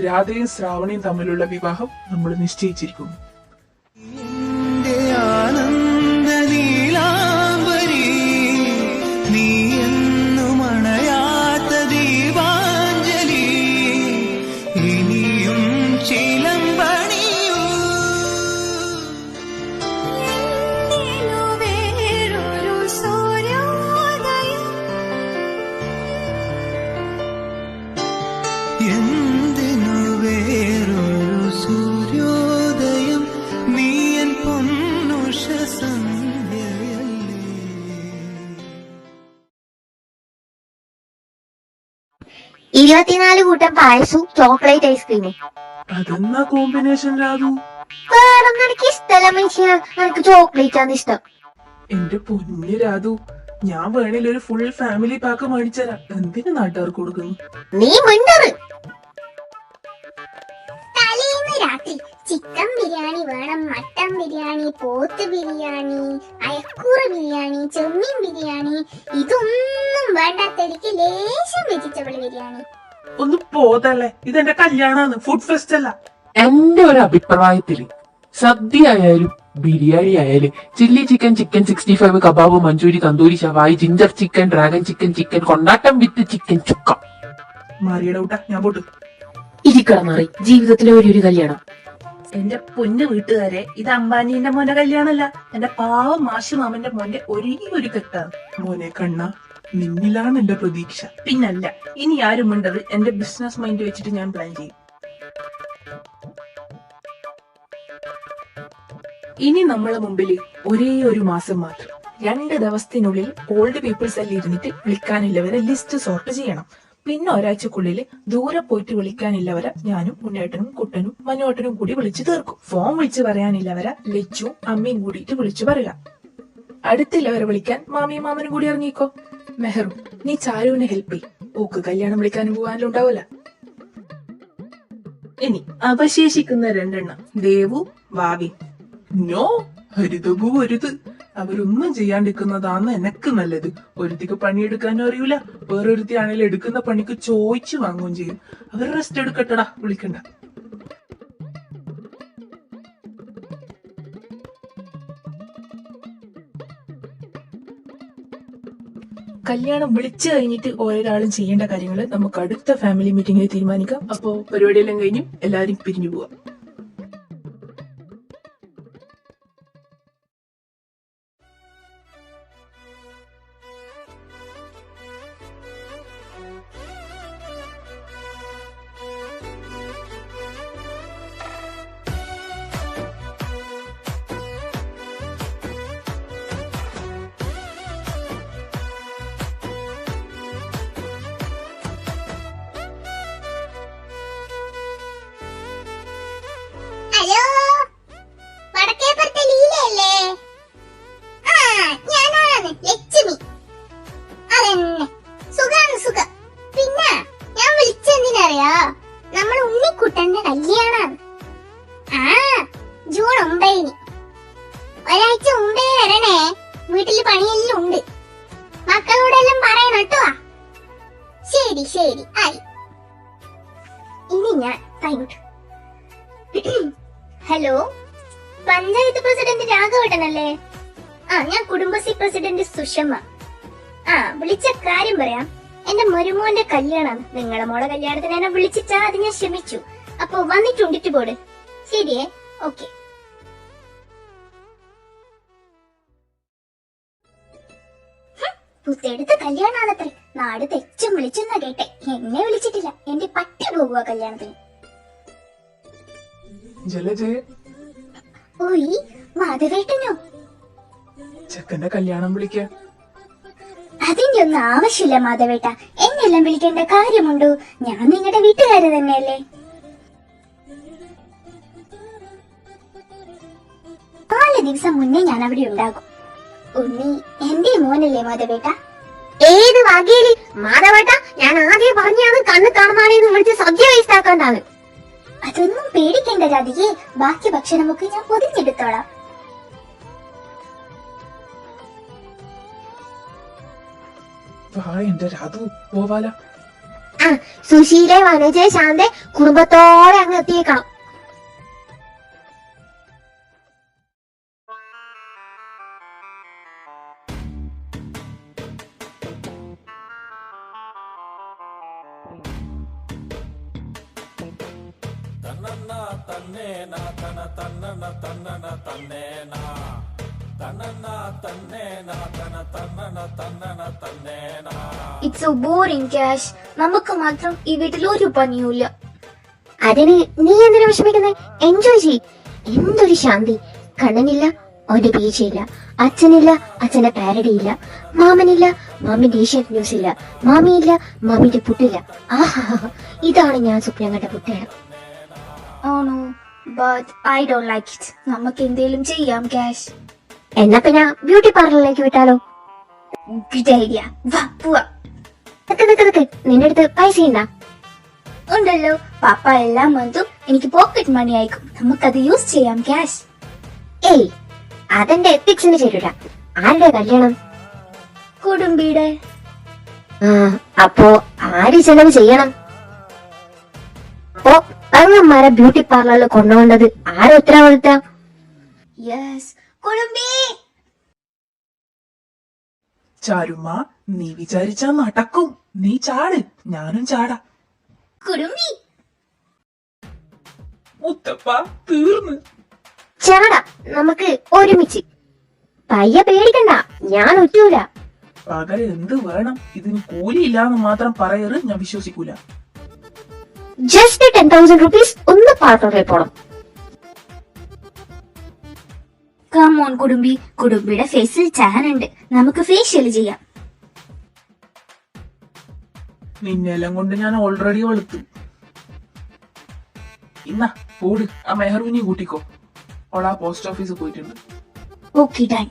രാധയും ശ്രാവണിയും തമ്മിലുള്ള വിവാഹം നമ്മൾ നിശ്ചയിച്ചിരിക്കുന്നു. എന്റെ ആനന്ദ നീലാംബരി, നീ എന്നും അണയാത്ത ദീപാഞ്ജലി, ഇനിയും ചിലമ്പണിയൂ. എന്തിനു വേറൊരു സൂര്യോദയം, നീയൻ പൊന്നുഷ സന്ധ്യയല്ലേ. 24 കൂട്ടം പായസവും ചോക്ലേറ്റ് ഐസ്ക്രീമും. അതെന്നാ കോമ്പിനേഷൻ രാധു? വേറൊന്നും എനിക്ക് ഇഷ്ടമല്ല മനുഷ്യ, എനിക്ക് ചോക്ലേറ്റ് ആണ് ഇഷ്ടം. എന്റെ പൊന്നു രാധു, ഞാൻ വേണേൽ ഒരു ഫുൾ ഫാമിലി പാക്ക് മേടിച്ചരാം. എന്തിനു നാട്ടുകാർക്ക് കൊടുക്കുന്നു? നീ മിണ്ടറ്. തലേന്ന് രാത്രി ചിക്കൻ ബിരിയാണി വേണം, മട്ടൻ ബിരിയാണി, പോത്ത് ബിരിയാണി, അയക്കൂറ ബിരിയാണി, ചെമ്മീൻ ബിരിയാണി, ഇതൊന്നും വേണ്ടാത്തരിക്ക് ലേശം വെജിറ്റബിൾ ബിരിയാണി. ഒന്ന് പോതല്ലേ, ഇതെന്റെ കല്യാണാണ്, ഫുഡ് ഫെസ്റ്റ് അല്ല. എന്റെ ഒരു അഭിപ്രായത്തില് സദ്യ ആയാലും ബിരിയാണി ആയാലും ചില്ലി ചിക്കൻ, ചിക്കൻ 65, കബാബ്, മഞ്ചൂരി, തന്തൂരി, ഷവായി, ginger chicken, dragon chicken, chicken കൊണ്ടാട്ടം വിത്ത് ചിക്കൻ ചുക്ക. മാറിയുടെ ഊട്ട, ഞാൻ പോട്ട്. ഇരിക്കണം മാറി ജീവിതത്തിലെ ഒരു കല്യാണം. എന്റെ പൊന്നു വീട്ടുകാരെ, ഇത് അംബാനിന്റെ മോന്റെ കല്യാണമല്ല, എന്റെ പാവം മാഷി മാമന്റെ മോന്റെ ഒരേ ഒരു കെട്ടാണ്. മോനെ കണ്ണ, നിന്നിലാണ് എന്റെ പ്രതീക്ഷ. പിന്നല്ല, ഇനി ആരും ഉണ്ടത് എന്റെ ബിസിനസ് മൈൻഡ് വെച്ചിട്ട് ഞാൻ പ്ലാൻ ചെയ്യും. ഇനി നമ്മളെ മുമ്പിൽ ഒരേ ഒരു മാസം മാത്രം. 2 ദിവസത്തിനുള്ളിൽ ഓൾഡ് പീപ്പിൾസ് എല്ലാം ഇരുന്നിട്ട് വിളിക്കാനില്ലവരെ ലിസ്റ്റ് സോർട്ട് ചെയ്യണം. പിന്നെ ഒരാഴ്ചക്കുള്ളിൽ ദൂരെ പോയിട്ട് വിളിക്കാനില്ലവരെ ഞാനും ഉണ്ണേട്ടനും കുട്ടനും മനുവേട്ടനും കൂടി വിളിച്ചു തീർക്കും. ഫോൺ വിളിച്ച് പറയാനില്ലവരെ ലച്ചും അമ്മയും കൂടിയിട്ട് വിളിച്ചു പറയാം. അടുത്തില്ലവരെ വിളിക്കാൻ മാമിയും മാമനും കൂടി ഇറങ്ങിക്കോ. മെഹറും, നീ ചാരുവിനെ ഹെൽപ്പ് ചെയ്യും. ഓക്ക് കല്യാണം വിളിക്കാനും പോകാനും ഉണ്ടാവൂല. ഇനി അവശേഷിക്കുന്ന 2 എണ്ണം ദേവു, ഭാവി. നോ, ഹരിതഭൂ വരുത്. അവരൊന്നും ചെയ്യാണ്ടിരിക്കുന്നതാണ് എനക്ക് നല്ലത്. ഒരുത്തിക്ക് പണിയെടുക്കാനും അറിയൂല, വേറൊരുത്തി ആണെങ്കിലും എടുക്കുന്ന പണിക്ക് ചോദിച്ചു വാങ്ങുകയും ചെയ്യും. അവർ റെസ്റ്റ് എടുക്കട്ടടാ, വിളിക്കണ്ട. കല്യാണം വിളിച്ചു കഴിഞ്ഞിട്ട് ഓരോരാളും ചെയ്യേണ്ട കാര്യങ്ങൾ നമുക്ക് അടുത്ത ഫാമിലി മീറ്റിംഗിൽ തീരുമാനിക്കാം. അപ്പോ പരിപാടിയെല്ലാം കഴിഞ്ഞു എല്ലാരും പിരിഞ്ഞു പോവാം. ഹലോ, വടക്കേപ്പുറത്തെ ലീലയല്ലേ? ആ, ഞാനാണ് ലക്ഷ്മി. അതെന്നെ, സുഖാണ് സുഖം. പിന്നെ ഞാൻ വിളിച്ചെന്തിനറിയോ? നമ്മൾ ഉണ്ണിക്കുട്ടന്റെ കല്യാണാണ്. ആ, ജൂൺ 9. ഒരാഴ്ച മുമ്പേ വരണേ. വീട്ടില് പണിയെല്ലാം ഉണ്ട്. മക്കളോടെല്ലാം പറയണം കേട്ടോ. ശരി ശരി ആയി. ഇനി ഞാൻ തൈവിട്ടു. ഹലോ, പഞ്ചായത്ത് പ്രസിഡന്റ് രാഘവട്ടനല്ലേ? ഞാൻ കുടുംബശ്രീ പ്രസിഡന്റ് സുഷമ്മ. വിളിച്ച കാര്യം പറയാം. എന്റെ മരുമോന്റെ കല്യാണം. നിങ്ങളെ മോളെ കല്യാണത്തിന് എന്നെ വിളിച്ചിട്ടാ, അത് ഞാൻ ക്ഷമിച്ചു. അപ്പൊ വന്നിട്ടുണ്ടിട്ട് പോട്. ശരിയേ? ഓക്കെ. പുത്തേടുത്ത കല്യാണാണത്രേ. നാട് തെച്ചും വിളിച്ചെന്നാ കേട്ടെ. എന്നെ വിളിച്ചിട്ടില്ല. എന്റെ പട്ടി പോകുക കല്യാണത്തിന്. ജലജെ, ഓയ് മാധവേട്ടനോ? ചെക്കന്റെ കല്യാണം വിളിക്കാൻ. അതിന്റെ ഒന്നും ആവശ്യമില്ല മാധവേട്ട. എന്നെല്ലാം വിളിക്കേണ്ട കാര്യമുണ്ടോ? ഞാൻ നിങ്ങളുടെ വീട്ടുകാര് തന്നെയല്ലേ. 4 ദിവസം മുന്നേ ഞാൻ അവിടെ ഉണ്ടാകും. ഉണ്ണി എന്റെ മോനല്ലേ മാധവേട്ട? ഏത് വകയില് മാധവേട്ട? ഞാൻ ആദ്യം പറഞ്ഞാണ് കണ്ണ് കാണാനെന്ന് വിളിച്ച് സദ്യ വേസ്റ്റ് ആക്കാണ്ടാണ്. അതൊന്നും പേടിക്കേണ്ട രാധികയെ. ബാക്കി ഭക്ഷണമൊക്കെ ഞാൻ പൊതിഞ്ഞെടുത്തോളാം. വാ എന്റെ രാധു, പോവാല. സുശീലെ, വനജയ, ശാന്തെ കുടുംബത്തോടെ അങ്ങ് എത്തിയേക്കണം. It's so boring Kash. നമുക്ക് മാത്രം ഈ വീട്ടിൽ ഒരു പണിയുമില്ല. അതിന് നീ എന്തിനാ വിഷമിക്കുന്നത്? എൻജോയ് ചെയ്. എന്തൊരു ശാന്തി. കണ്ണനില്ല, അവന്റെ വീഴ്ചയില്ല. അച്ഛനില്ല, അച്ഛന്റെ പാരഡി ഇല്ല. മാമനില്ല, മാമിന്റെ ഏഷ്യൻ ന്യൂസ് ഇല്ല. മാമിയില്ല, മാമിന്റെ പുട്ടില്ല. ആഹാ, ഇതാണ് ഞാൻ സ്വപ്നം കണ്ട പുട്ടേടം. ആണോ? But I don't like it. നമുക്ക് എന്തേലും ചെയ്യാം ക്യാഷ്. എന്നാ പിന്നെ ബ്യൂട്ടി പാർലറിലേക്ക് വിട്ടാലോ? Good idea. വാ പോവാ. നിന്റെ അടുത്ത് പൈസ ഉണ്ടാ? ഉണ്ടല്ലോ. പാപ്പ എല്ലാ മന്തും എനിക്ക് പോക്കറ്റ് മണി അയക്കും. നമുക്കത് യൂസ് ചെയ്യാം ക്യാഷ്. ഏയ്, അതെന്റെ എത്തിക്സിന് ചേരൂല. ആരുടെ കല്യാണം? കുടുംബിയുടെ. അപ്പോ ആര് ചെലവ് ചെയ്യണം? ഓ, അങ്ങന്മാരെ ബ്യൂട്ടി പാർലറിൽ കൊണ്ടുപോകേണ്ടത് ആരെ ഉത്തരവാദിത്തം? യെസ്, കുടുംബി. ചാരുമ്മ, നീ വിചാരിച്ചാ നടക്കും. നീ ചാട്, ഞാനും ചാടാ. കുടുംബി. മുത്തപ്പ, തീർന്ന്. ചാടാ, നമുക്ക് ഒരുമിച്ച്. പയ്യ പേടിക്കണ്ട, ഞാൻ ഒറ്റൂല. പകരം എന്ത് വേണം? ഇതിന് കൂലിയില്ലാന്ന് മാത്രം പറയറ് ഞാൻ വിശ്വസിക്കൂല. ജസ്റ്റ് 10,000 rupees ഒന്ന് പാർലറിൽ പോണം. കമോൺ കുടുംബി. കുടുംബിയുടെ ഫേസിൽ ടാൻ ഉണ്ട്. നമുക്ക് ഫേഷ്യൽ ചെയ്യാം. നിന്നെല്ലാം കൊണ്ട് ഞാൻ ഓൾറെഡി വെളുത്തു. ഇന്നാ പോട്, ആ മെഹറൂനി കൂട്ടിക്കോ. ഓളാ പോസ്റ്റ് ഓഫീസിൽ പോയിട്ടുണ്ട്. Okay done.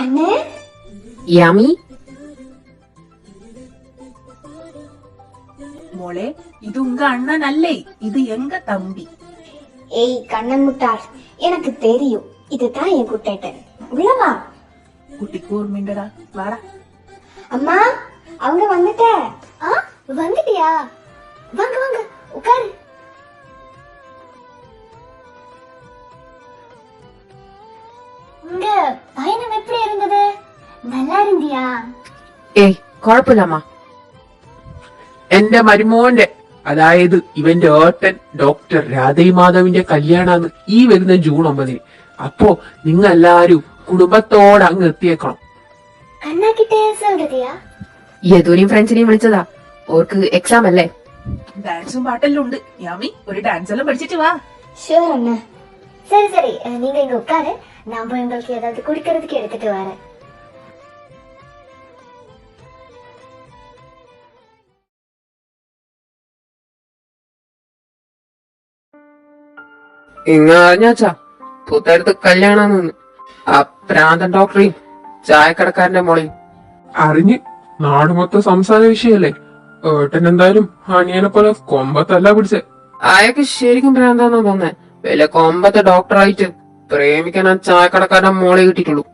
അണ്ണേ, യാമി, മോളെ, ഇത് ഉങ്ക അണ്ണനല്ലേ? ഇത് എങ്ക തമ്പി. ஏய் கண்ணன் முட்டாள், எனக்கு தெரியும் இதுதான் என் குட்டேட்டன். உள்ளவா. കുട്ടിക്ക് ഓർമ്മയുണ്ടടാ, വാടാ. அம்மா, அவங்க வந்துட்ட. வந்துட்டியா? வாங்க வாங்க உட்காரு. உங்க பயணம் எப்படி இருந்தது? நல்லா இருந்தியா? ഏയ് കുഴപ്പമില്ലമ്മ. എന്റെ മരുമോന്റെ, അതായത് ഇവന്റെ ഏട്ടൻ ഡോക്ടർ രാധൈമാധവിന്റെ കല്യാണാന്ന് ഈ വരുന്ന ജൂൺ 9. അപ്പോ നിങ്ങൾ എല്ലാരും കുടുംബത്തോടെ അങ്ങ് എത്തിയേക്കണം. அண்ணா கிட்ட சொல்றதியா? യദുവിനെയും ഫ്രണ്ട്സിനെയും വിളിച്ചതാ. ഓർക്ക് എക്സാം അല്ലേ. ഡാൻസും പാട്ടെല്ലാം ഉണ്ട്. യാമി, ഒരു ഡാൻസ് എല്ലാം പഠിച്ചിട്ട് വാ. ஷூர் அண்ணா. சரி சரி, நீங்க இங்க உட்காரு. நான் போய் உங்களுக்கு ஏதாவது குடிக்கிறதுக்கு எடுத்துட்டு வரேன். ഇങ്ങാച്ചാ പുത്തടുത്ത് കല്യാണം നിന്ന് ആ പ്രാന്തൻ ഡോക്ടറെയും ചായക്കടക്കാരന്റെ മോളെയും അറിഞ്ഞ് നാട് മൊത്തം സംസാര വിഷയല്ലേ. ഏട്ടൻ എന്തായാലും അനിയനെ പോലെ കൊമ്പത്തല്ല പിടിച്ചേ. അയാൾക്ക് ശരിക്കും ഭ്രാന്താന്നാ തോന്നേ. വല്ല കൊമ്പത്തെ ഡോക്ടറായിട്ട് പ്രേമിക്കാൻ ആ ചായക്കടക്കാരൻ മോളെ കിട്ടിയിട്ടുള്ളൂ.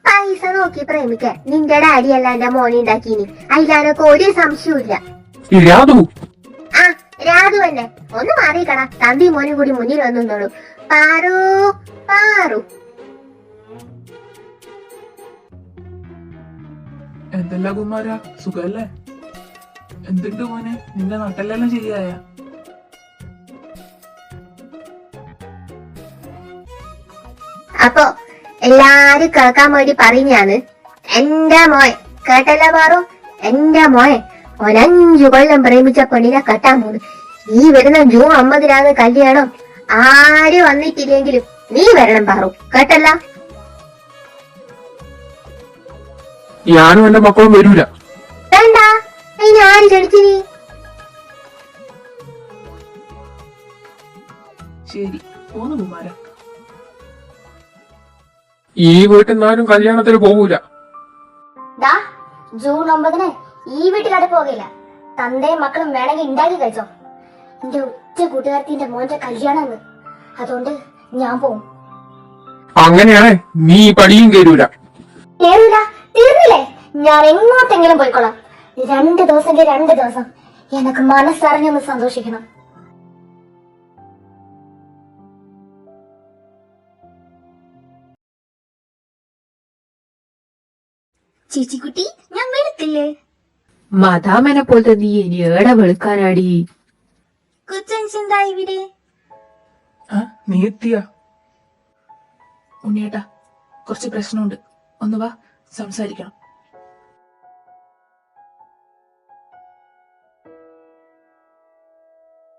പൈസ നോക്കി പ്രേമിക്കാൻ നിന്റെ ഡാഡി അല്ല എന്റെ മോനെ ഉണ്ടാക്കീനി. അതിലാനൊക്കെ ഒരു സംശയവും രാധു ആ രാധു തന്നെ. ഒന്ന് മാറിക്കട, തമ്പി മോനും കൂടി മുന്നിൽ വന്നോളൂ. പാറു പാറു. എന്തല്ല കുമാര, സുഖല്ലേ? എന്തുണ്ട് മോനെ, നിന്റെ നാട്ടിലെല്ലാം ശരിയായ? അപ്പൊ എല്ലാരും കേൾക്കാൻ വേണ്ടി പറഞ്ഞാണ് എന്റെ മോൻ. കേട്ടല്ല പാറു? എന്റെ മോൻ ഓൻ 5 കൊല്ലം പ്രേമിച്ച പെണ്ണിനെ കെട്ടാൻ പോകുന്നു. ഈ വരുന്ന ജൂൺ 9 കല്യാണം. ആര് വന്നിട്ടില്ലെങ്കിലും നീ വരണം പാറു, കേട്ടല്ല? ഞാനും എന്റെ മക്കളും വരൂല. വേണ്ട, അതിന് ആര് ക്ഷണിച്ചിനി? ശരി, പോന്നു കുമാര. ഈ വീട്ടിൽ നിന്നാരും കല്യാണത്തിന് പോകൂല. ജൂൺ 9 ഈ വീട്ടിലവിടെ പോകില്ല. തന്തയും മക്കളും വേണമെങ്കിൽ ഉണ്ടാക്കി കഴിച്ചോ. എന്റെ ഉറ്റ കൂട്ടുകാരത്തിന്റെ മോന്റെ കല്യാണം, അതുകൊണ്ട് ഞാൻ പോവും. അങ്ങനെയാണേ നീ പടിയും കയറൂല. കേറില്ല, തീർന്നില്ലേ? ഞാൻ എങ്ങോട്ടെങ്കിലും പോയിക്കോളാം. 2 ദിവസമെങ്കിൽ 2 ദിവസം എനക്ക് മനസ്സറിഞ്ഞൊന്ന് സന്തോഷിക്കണം. ചേച്ചിക്കുട്ടി, ഞാൻ വെളുക്കില്ലേ? മദാമനെ പോലത്തെ നീ ഇനി ഏടെ വെളുക്കാനാടി? കൊച്ചെന്താ ഇവിടെ? ആ, നീ എത്തിയ? ഉണ്ണിയേട്ടാ, കുറച്ച് പ്രശ്നമുണ്ട്, ഒന്ന് വാ, സംസാരിക്കണം.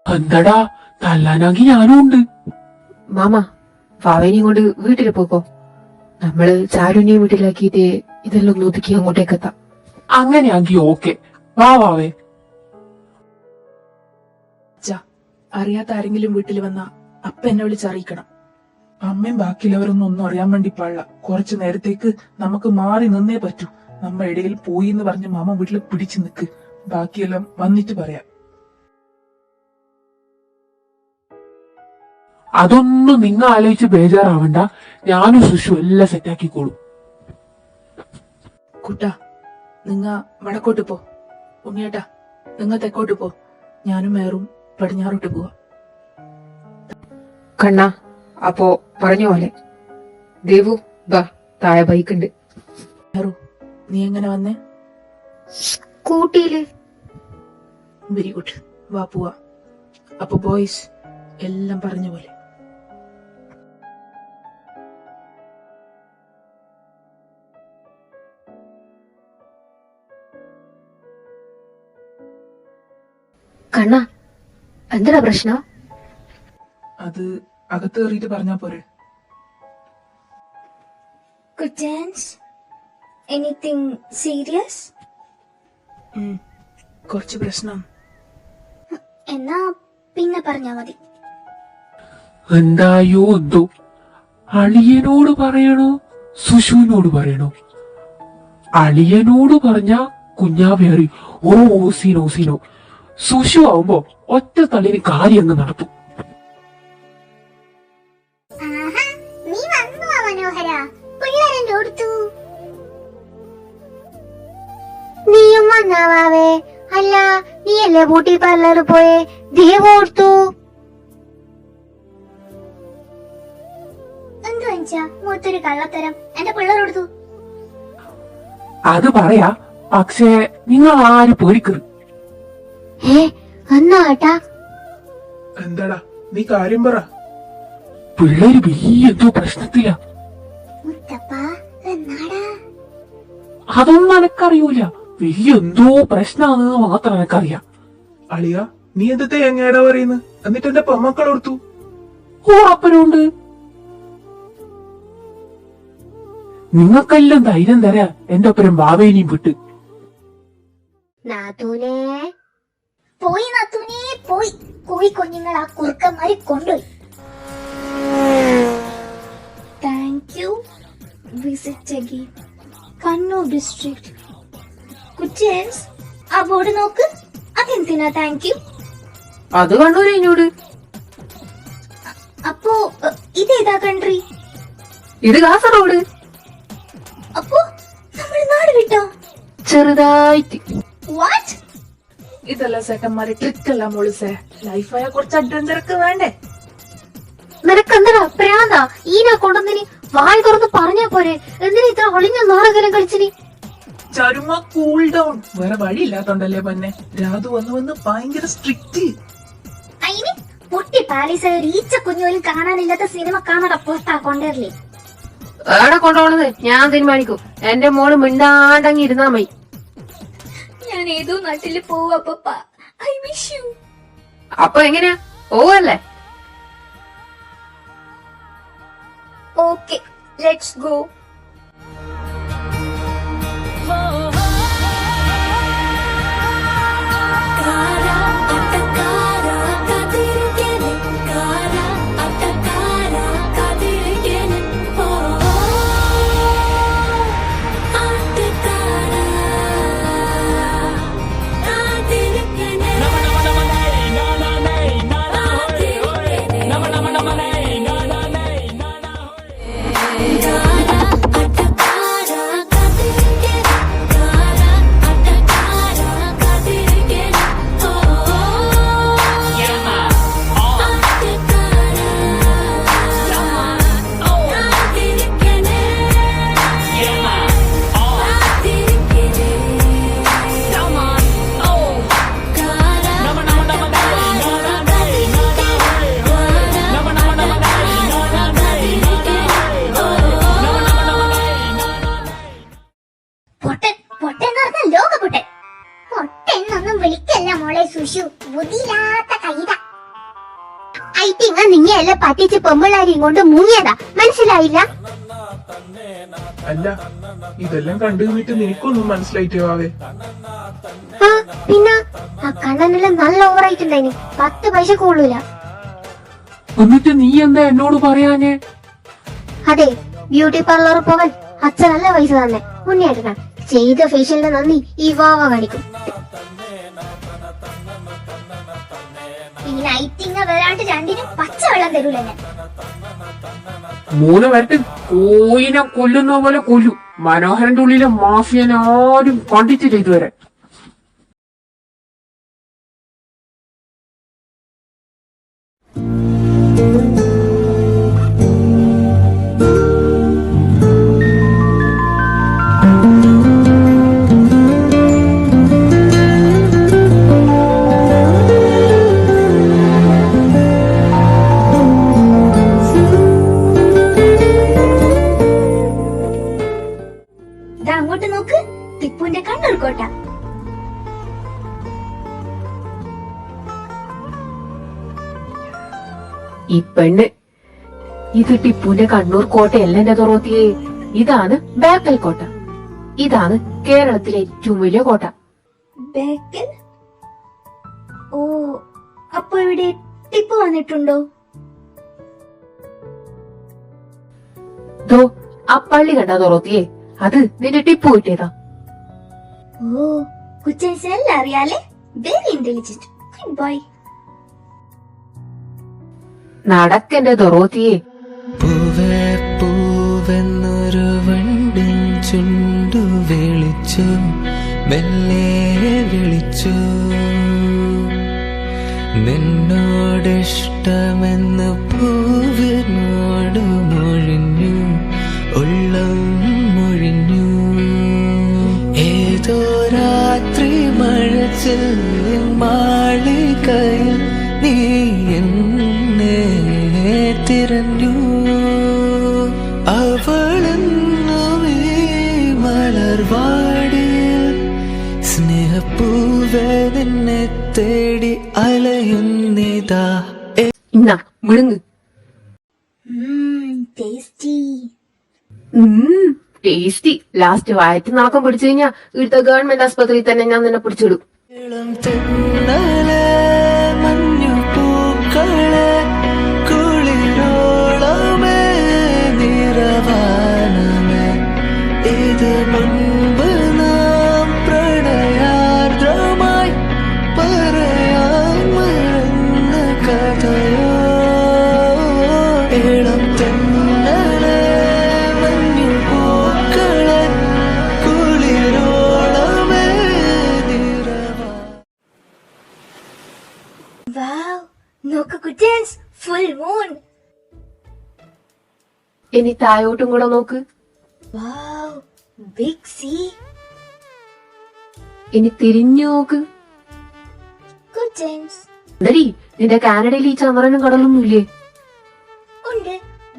എന്താടാ, തല്ലാനാക്കി ഞാനും ഉണ്ട്. മാമ, വാവേനെയും കൊണ്ട് വീട്ടിൽ പോക്കോ. നമ്മള് ചാരുനെയും വീട്ടിലാക്കിയിട്ട് ഇതെല്ലാം ഒന്ന് ഒതുക്കി അങ്ങോട്ടേക്ക് എത്താം. അങ്ങനെയാക്കി ഓക്കെ. വാവേ. അറിയാത്ത ആരെങ്കിലും വീട്ടിൽ വന്ന അപ്പ എന്നെ വിളിച്ചറിയിക്കണം. അമ്മയും ബാക്കിയുള്ളവരൊന്നും ഒന്നും അറിയാൻ വേണ്ടി പാടില്ല. കുറച്ചു നേരത്തേക്ക് നമുക്ക് മാറി നിന്നേ പറ്റൂ. നമ്മ ഇടയിൽ പോയി എന്ന് പറഞ്ഞ് മാമ വീട്ടിൽ പിടിച്ചു നിക്ക്. ബാക്കിയെല്ലാം വന്നിട്ട് പറയാം. അതൊന്നും നിങ്ങൾ ആലോചിച്ച് ബേജാറാവണ്ട. ഞാനും സുഷു എല്ലാം സെറ്റാക്കിക്കോളും. കുട്ടാ, നിങ്ങ വടക്കോട്ട് പോ. ഉണ്ണിയേട്ടാ, നിങ്ങ തെക്കോട്ട് പോ. ഞാനും മേറും പടിഞ്ഞാറോട്ട് പോവാ. കണ്ണാ, അപ്പോ പറഞ്ഞ പോലെ. ദേവു, ബാ, താഴെ ബൈക്കുണ്ട്. മേറു, നീ എങ്ങനെ വന്നേ? സ്കൂട്ടിയില്. വെരി ഗുഡ്, വാ പോവാ. അപ്പൊ ബോയ്സ് എല്ലാം പറഞ്ഞ പോലെ. കണ്ണാ, എന്താ പ്രശ്നം? അത് അകത്ത് കയറിയിട്ട് പറഞ്ഞാ പോരെ? കൊച്ചൻസ്, എനിത്തിങ് സീരിയസ്? കുറച്ച് പ്രശ്നം. എന്നാ പിന്നെ പറഞ്ഞാ മതി. എന്തായോ എന്തോ. അളിയനോട് പറയണോ സുഷുവിനോട് പറയണോ? അളിയനോട് പറഞ്ഞ കുഞ്ഞാവേറി ഓ ഓസീനോ ഓസീനോ. സുഷു ആവുമ്പോ ഒറ്റ തള്ളിന് കാര്യം അങ്ങ് നടത്തും. നീ വന്നു മനോഹര, പിള്ളേരെന്റെ കൊടുത്തു. നീയും വന്നാവേ? അല്ല, നീയല്ലേ ബ്യൂട്ടി പാർലറിൽ പോയേ? ദേവ് കൊടുത്തു. എന്തു വെച്ചാ മൂത്തൊരു കള്ളത്തരം എന്റെ പിള്ളേർ കൊടുത്തു. അത് പറയാ, പക്ഷേ നിങ്ങൾ ആര് പേടിക്കറ്. എന്നാട്ടാ? എന്താടാ, നീ കാര്യം പറ. പിള്ളേര് വലിയ എന്തോ പ്രശ്നത്തില. മുത്തപ്പ എന്നാടാ? അതൊന്നും എനക്കറിയൂല. വലിയ എന്തോ പ്രശ്നാണെന്ന് മാത്രം എനക്കറിയാം. അളിയ, നീ എന്തത്തെ എങ്ങേടാ പറയുന്നു? എന്നിട്ട് എന്റെ പെമ്മക്കൾ കൊടുത്തു. ഓ, അപ്പനുണ്ട്. നിങ്ങൾക്കെല്ലാം ധൈര്യം തരാ എന്റെ ഒപ്പരം ബാവേനിയും വിട്ട്. നാത്തൂനെ പോയി നാത്തൂനെ പോയി. കോഴി കുഞ്ഞുങ്ങൾ ആ കുറുക്കന്മാരെ കൊണ്ടുപോയി. Thank you. Visit again. Kannur district. കുച്ചൻസ് ആ ബോർഡ് നോക്ക്. അതെന്തിനാ താങ്ക് യു? അത് കണ്ണൂർ ഇങ്ങോട്ട്. അപ്പോ ഇതേതാ കൺട്രി? ഇത് കാസർഗോഡ്. അപ്പോ നമ്മൾ നാട് വിട്ടോ? ചെറുതായിട്ട്. വാട്ട്? ഇതല്ല ചേട്ടന്മാര് ട്രിക്ക് അല്ല മോളിസേ. ലൈഫായ കുറച്ച് അഡ്വഞ്ചർ ഒക്കെ വേണ്ടേ? നിനക്കെന്താ പ്രാന്താ? ഈനാ കൊണ്ടുവന്നിനി വായി തുറന്ന് പറഞ്ഞാ പോരെ? എന്തിനാ ഇത്ര ഒളിഞ്ഞ നാടകലം കളിച്ചിനി? ചരുമ കൂൾ ഡൗൺ. വേറെ വഴിയില്ലാത്തോണ്ടല്ലേ പൊന്നെ. രാധു വന്ന് ഭയങ്കര സ്ട്രിക്റ്റ്. അയിന് പൊട്ടി പാലീസ് ഈച്ച കുഞ്ഞോലും കാണാനില്ലാത്ത സിനിമ കാണാതെ പുറത്താ കൊണ്ടുവരല്ലേ? എവിടെ കൊണ്ടുപോണത് ഞാൻ തീരുമാനിക്കും. എന്റെ മോള് മിണ്ടാണ്ടങ്ങി ഇരുന്നാ മതി. ഞാൻ ഏതോ നാട്ടില് പോവാ പപ്പ. I wish you. അപ്പൊ എങ്ങനെയാ പോവല്ലേ? Okay, let's go. നിങ്ങയല്ല പറ്റിച്ച് പെമ്പിള്ളാരെയും കൊണ്ട് മുങ്ങിയതാ, മനസ്സിലായില്ല? അല്ല, ഇതെല്ലാം കണ്ടു നിന്നിട്ട് നിനക്കൊന്നും മനസ്സിലായിട്ടേ? ആ പിന്നെ ആ കണ്ണനെല്ലാം നല്ല ഓവറായിട്ടുണ്ടായിന്. 10 പൈസ കൊള്ളൂല. എന്നിട്ട് നീ എന്താ എന്നോട് പറയാഞ്ഞേ? അതെ, ബ്യൂട്ടി പാർലർ പോകാൻ അച്ഛൻ നല്ല പൈസ തന്നെ. മുന്നേറ്റണം ചെയ്ത ഫേഷ്യലിന്റെ നന്ദി ഈ വാവ കാണിക്കും. ഈ ലൈറ്റിങ് വരാണ്ട് രണ്ടിനും പച്ചവെള്ളം തരൂല ഞാൻ. 3 വരട്ട് കോയിനെ കൊല്ലുന്ന പോലെ കൊല്ലു. മനോഹരന്റെ ഉള്ളിലെ മാഫിയനെ ആരും കണ്ടിട്ടില്ല ഇതുവരെ. അങ്ങോട്ട് നോക്ക്, ടിപ്പുവിന്റെ കണ്ണൂർ കോട്ട. ഈ പെണ്ണ് ഇത് ടിപ്പുവിന്റെ കണ്ണൂർ കോട്ടയല്ല എന്റെ തുറത്തിയേ. ഇതാണ് ബേക്കൽ കോട്ട. ഇതാണ് കേരളത്തിലെ ഏറ്റവും വലിയ കോട്ട. ബേക്കൽ? ഓ, അപ്പൊ ഇവിടെ ടിപ്പു വന്നിട്ടുണ്ടോ? ദോ ആ പള്ളി കണ്ട തുറത്തിയേ, അത് നിന്റെ ടിപ്പു കിട്ടിയതാ. ഓ, കുച്ചൻസിനെല്ലാം അറിയാലേ. Very intelligent. Good boy. നടക്കെന്റെ ദൊറോത്തിയെ. പൂവേ പൂവെന്നൊരു വണ്ടിൻ ചുണ്ടു വിളിച്ചു, മെല്ലെ വിളിച്ചു, നിന്നോടിഷ്ടമെന്ന് പൂവിനോട് മൊഴിഞ്ഞു, ഉള്ളം മൊഴിഞ്ഞു. ഏതോ രാത്രി മഴച്ചിൽ മാളികയിൽ നീ എന്നെ തിരഞ്ഞു. അവളെന്നുമേ മലർവാടിയിൽ സ്നേഹപ്പൂവേ നിന്നെ തേടി അലയുന്നിതാ. ഇന്നാ വിഴുങ്ങ്. ടേസ്റ്റി. ടേസ്റ്റി. ലാസ്റ്റ് വയറ്റ് നാക്കം പിടിച്ചു കഴിഞ്ഞാ ഇവിടുത്തെ ഗവൺമെന്റ് ആസ്പത്രിയിൽ തന്നെ ഞാൻ നിന്നെ പിടിച്ചിടും. ഇളം തെന്നലെ മഞ്ഞു പൂക്കളെ കുളിരോളമേ നിറവാനമേ ഇത് വാവ്, നോക്ക് കുറ്റൻസ്, ഫുൾ മൂൺ. ഇനി താഴോട്ടും കൂടെ നോക്ക്. വാവ്, ബിഗ് സീ. ഇനി തിരിഞ്ഞു നോക്ക്. കുറ്റൻസ് എടീ, നിന്റെ കാനഡയിൽ ഈ ചന്ദ്രനും കടലൊന്നുമില്ലേ? ഉണ്ട്,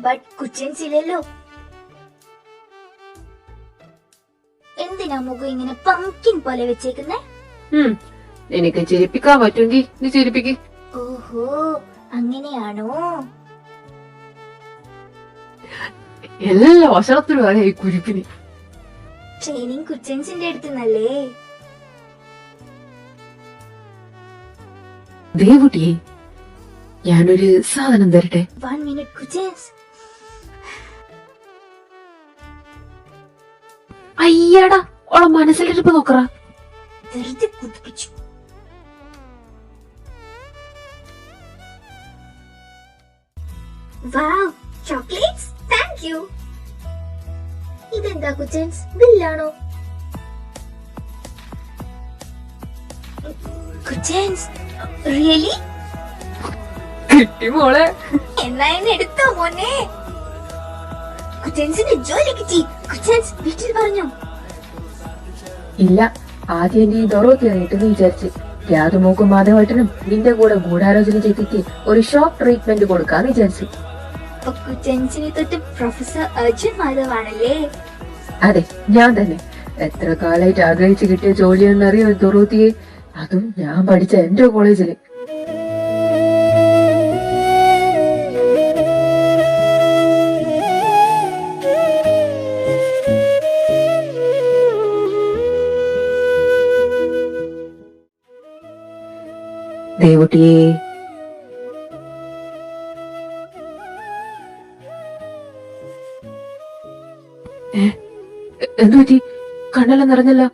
ബട്ട് കുറ്റൻസ് ഇല്ലല്ലോ. എന്തിനാ മുഖം ഇങ്ങനെ പംകിൻ പോലെ വെച്ചേക്കുന്നേ? നിനക്ക് ചിരിപ്പിക്കാൻ പറ്റുമെങ്കിൽ നീ ചിരിപ്പിക്ക്. ഓഹോ, അങ്ങനെയാണോ? എല്ലാ വശത്തിലും ആണ് ഈ കുരിപ്പിന്. ട്രെയിനിങ് കുറ്റൻസിന്റെ അടുത്തുന്നല്ലേ? ദേവുട്ടിയെ, ഞാനൊരു സാധനം തരട്ടെ? 1 minute കുറ്റൻസ്. അയ്യടാ, ഓളെ മനസ്സിലിരിപ്പ് നോക്കറ. വെറുതെ കുതിപ്പിച്ചു. വാവ്, ചോക്ലേറ്റ്സ്, താങ്ക് യു. ഇതെന്താ കുറ്റൻസ്, ബില്ലാണോ? കുറ്റൻസ്, റിയലി? കിട്ടി മോളെ. എന്നാ എന്നെ എടുത്തോ മോനെ. കുറ്റൻസിന് ജോലി കിട്ടി. കുറ്റൻസ് വീട്ടിൽ പറഞ്ഞു? ഇല്ല, ആദ്യം എന്റെ ഈ ദൊറോത്തി നീട്ടെന്ന് വിചാരിച്ച് രാധുമോക്കും മാധവേട്ടനും നിന്റെ കൂടെ ഗൂഢാലോചന ചെയ്തിട്ട് ഒരു ഷോക്ക് ട്രീറ്റ്മെന്റ് കൊടുക്കാന്ന് വിചാരിച്ചു. അപ്പൊ കുറ്റൻസിനെ തൊട്ട് പ്രൊഫസർ അർജുൻ മാധവാണല്ലേ? അതെ, ഞാൻ തന്നെ. എത്ര കാലായിട്ട് ആഗ്രഹിച്ചു കിട്ടിയ ജോലിയെന്നറിയോ ദൊറോത്തിയെ? അതും ഞാൻ പഠിച്ച എന്റെ കോളേജില്. ദേവുട്ടിയെ, എന്തു പറ്റി? കണ്ണെല്ലാം നിറഞ്ഞല്ലോ.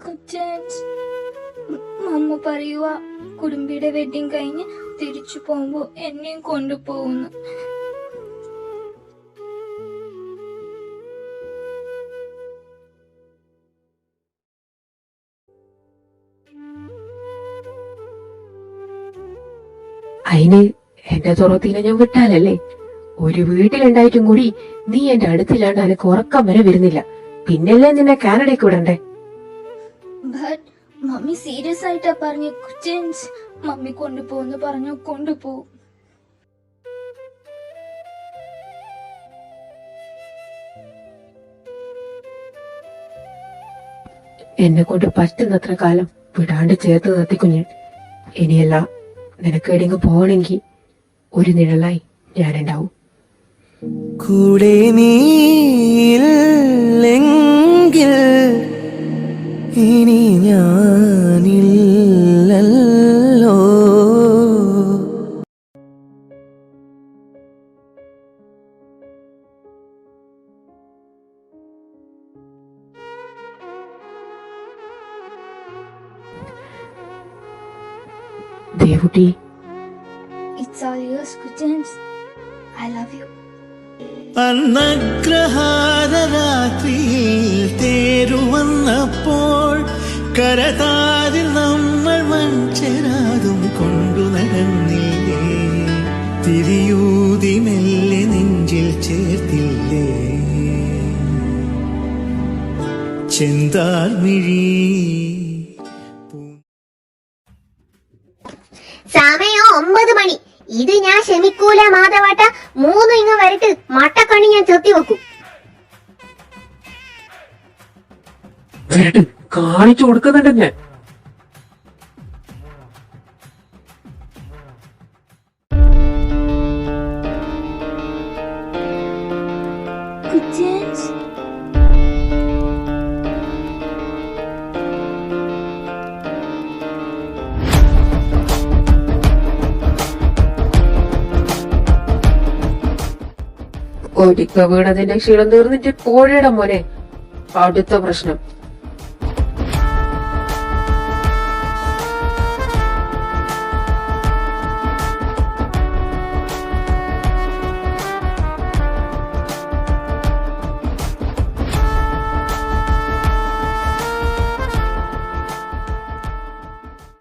കുറ്റൻസ്, മമ്മ പറയുക കുടുംബിയുടെ വെഡിങ് കഴിഞ്ഞ് തിരിച്ചു പോകുമ്പോ എന്നെയും കൊണ്ടുപോകുന്നു. അതിന് എന്റെ തുറത്തിനെ ഞാൻ വിട്ടാലല്ലേ? ഒരു വീട്ടിലുണ്ടായിട്ടും കൂടി നീ എന്റെ അടുത്തില്ലാണ്ട് എനിക്ക് ഉറക്കം വരെ വരുന്നില്ല. പിന്നല്ലേ നിന്നെ കാനഡയ്ക്ക് വിടണ്ടേ? ബട്ട് മമ്മി സീരിയസ് ആയിട്ടാ പറഞ്ഞു കുറ്റൻസ്. മമ്മി കൊണ്ടുപോകുന്നു പറഞ്ഞു, കൊണ്ടുപോകും. എന്നെ കൊണ്ട് പറ്റുന്നത്ര കാലം വിടാണ്ട് ചേർത്ത് നിർത്തിക്കും ഞാൻ. ഇനിയല്ല, നിനക്ക് എവിടെയെങ്കിലും പോകണമെങ്കിൽ ഒരു നിഴലായി ഞാനുണ്ടാവും. കൂടെ നീയില്ലെങ്കിൽ ഇനി ഞാനില്ലല്ലോ. Devutty, It's all yours, കുറ്റൻസ്. I love you. അന്നഗ്രഹാര രാത്രിയിൽ തേരുവന്നപ്പോൾ കരതാരിൽ നമ്മൾ മൺചെരാതും കൊണ്ടു നടന്നില്ലേ? തിരിയൂതി മെല്ലെ നെഞ്ചിൽ ചേർത്തില്ലേ? ചെന്താർമിഴി സമയം 9 മണി. ഇത് ഞാൻ ക്ഷമിക്കൂല മാധവാട്ട. 3 ഇങ്ങ് വരട്ട്, മട്ടക്കണ്ണി ഞാൻ ചെത്തി വെക്കും. വരട്ട്, കാണിച്ചു കൊടുക്കുന്നുണ്ട് ഞാൻ. കുറ്റൻസ്, ഒരിക്ക വീണതിന്റെ ക്ഷീണം തീർന്നിട്ട് കോഴിയുടെ മോനെ. അടുത്ത പ്രശ്നം